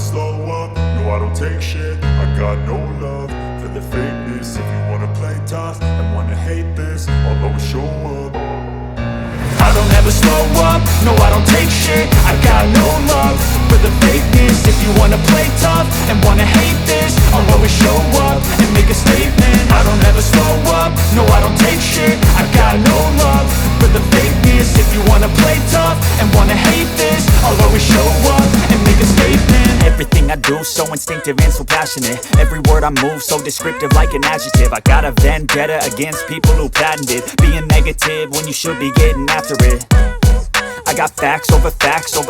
slow up, no I don't take shit. I got no love for the fakeness. If you wanna play tough and wanna hate this, I'll always show up. I don't ever slow up, no I don't take shit. I got no love for the fakeness. If you wanna play tough and wanna hate this, I'll always show up and make a statement. I don't ever slow up, no I don't take shit. I got no love for the fakeness. If you wanna play tough and wanna hate this, I'll always show up and make a statement. Everything I do so instinctive and so passionate. Every word I move so descriptive like an adjective. I got a vendetta against people who patented being negative when you should be getting after it. I got facts over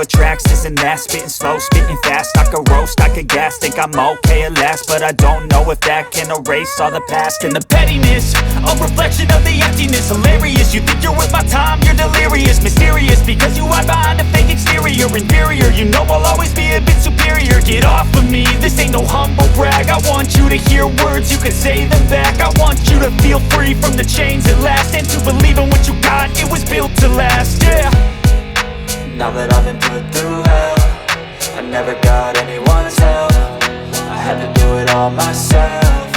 tracks, this and that. Spitting slow, spitting fast, I could roast, I could gas. Think I'm okay at last, but I don't know if that can erase all the past. And the pettiness, a reflection of the emptiness. Hilarious, you think you're worth my time, you're delirious. Mysterious, because you hide behind a fake exterior. Inferior, you know I'll always be a bit superior. Get off of me, this ain't no humble brag. I want you to hear words, you can say them back. I want you to feel free from the chains at last, and to believe in what you got, it was built to last, yeah. Now that I've been put through hell, I never got anyone's help. I had to do it all myself.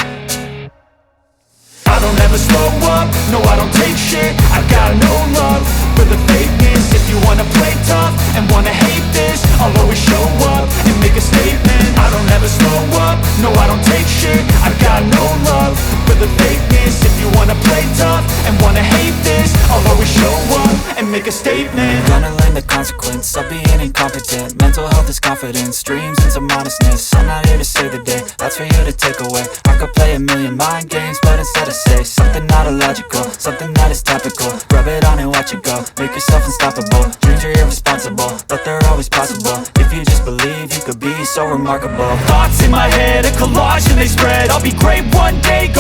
I don't ever slow up, no I don't take shit. I got no love for the fakeness. If you wanna play tough and wanna hate this, I'll always show up and make a statement. I don't ever slow up, no I don't take shit. I got no love for the fakeness. If you wanna play tough and wanna hate this, I'll always show up and make a statement. Gonna learn the consequence of being incompetent. Mental health is confidence, dreams and some honestness. I'm not here to save the day, that's for you to take away. I could play a million mind games, but instead I say something not illogical, something that is topical. Rub it on and watch it go, make yourself unstoppable. Dreams are irresponsible, but they're always possible. If you just believe, you could be so remarkable. Thoughts in my head, a collage and they spread. I'll be great one day, go